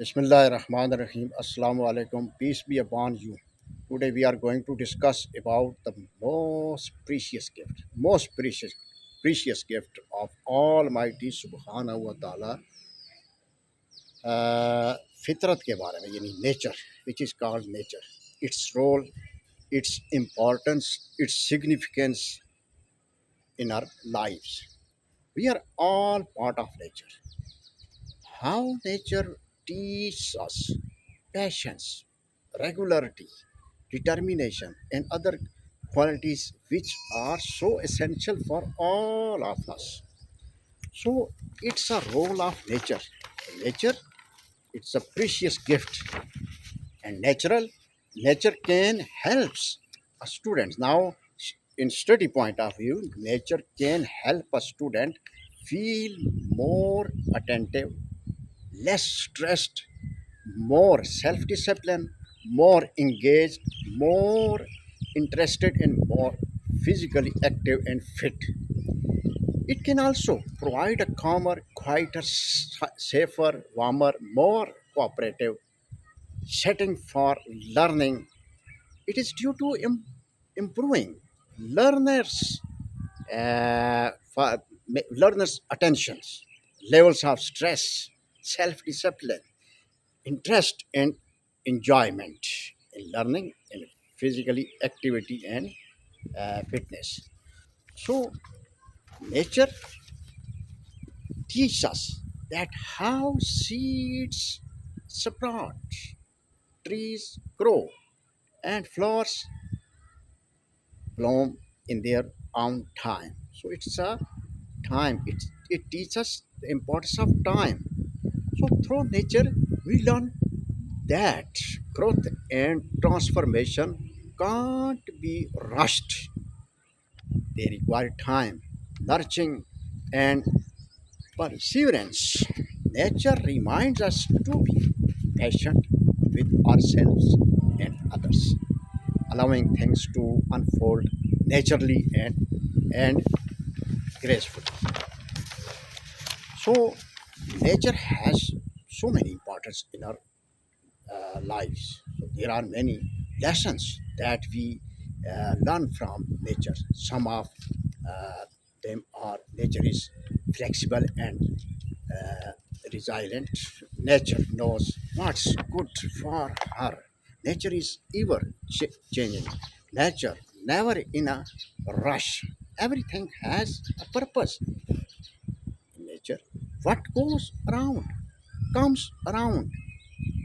Bismillahirrahmanirrahim. Assalamu alaikum. Peace be upon you. Today we are going to discuss about the most precious gift of Almighty Subhanahu wa Taala, फितरत के बारे में यानी nature which is called nature, its role, its importance, its significance in our lives. We are all part of nature. How nature teaches us patience, regularity, determination, and other qualities which are so essential for all of us. So it's a role of nature. Nature, it's a precious gift, and nature can help a student. Now, in study point of view, nature can help a student feel more attentive, less stressed, more self disciplined, more engaged, more interested, and more physically active and fit. It can also provide a calmer, quieter, safer, warmer, more cooperative setting for learning. It is due to improving learners' learners' attentions, levels of stress, self discipline, interest and enjoyment in learning and physically activity and fitness. So nature teaches us that how seeds sprout, trees grow, and flowers bloom in their own time. So it's a time. It teaches us the importance of time. So through nature, we learn that growth and transformation can't be rushed. They require time, nurturing, and perseverance. Nature reminds us to be patient with ourselves and others, allowing things to unfold naturally and gracefully. So, nature has so many importance in our lives. So there are many lessons that we learn from nature. Some of them are nature is flexible and uh, resilient. Nature knows what's good for her. Nature is ever changing. Nature never in a rush. Everything has a purpose in nature. What goes around comes around.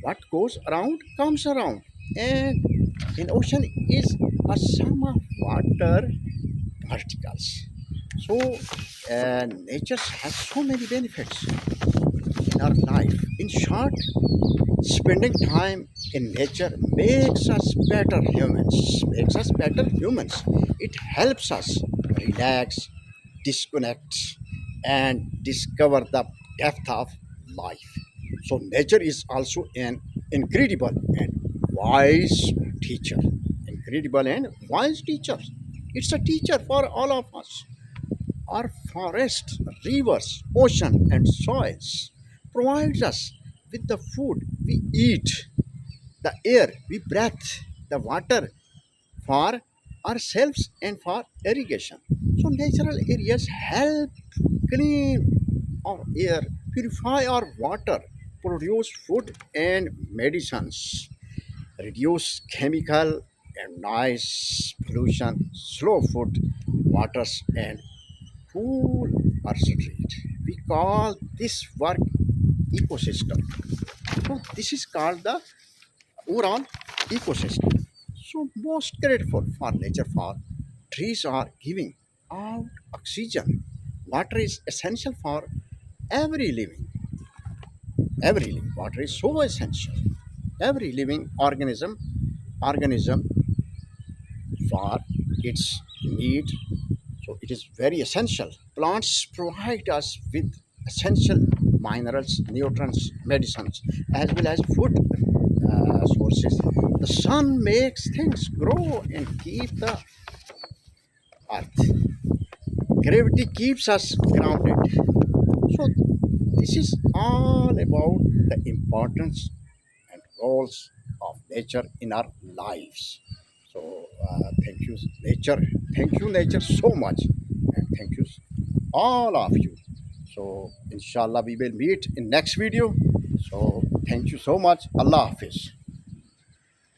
What goes around comes around. And an ocean is a sum of water particles. So nature has so many benefits in our life. In short, spending time in nature makes us better humans. Makes us better humans. It helps us relax, disconnect, and discover the depth of life. So nature is also an incredible and wise teacher. Incredible and wise teacher. It's a teacher for all of us. Our forests, rivers, ocean, and soils provides us with the food we eat, the air we breathe, the water for ourselves and for irrigation. So natural areas help clean our air, purify our water, produce food and medicines, reduce chemical and noise pollution, slow food, waters and cool our street. We call this work ecosystem. So this is called the overall ecosystem. So most grateful for nature for trees are giving out oxygen. Water is essential for every living. Every living. Water is so essential. Every living organism for its need. So it is very essential. Plants provide us with essential minerals, nutrients, medicines, as well as food sources. The sun makes things grow and keep the earth. Gravity keeps us grounded. So This is all about the importance and roles of nature in our lives. So, thank you, nature. Thank you, nature, so much. And thank you, all of you. So, inshallah, we will meet in next video. So, thank you so much. Allah Hafiz.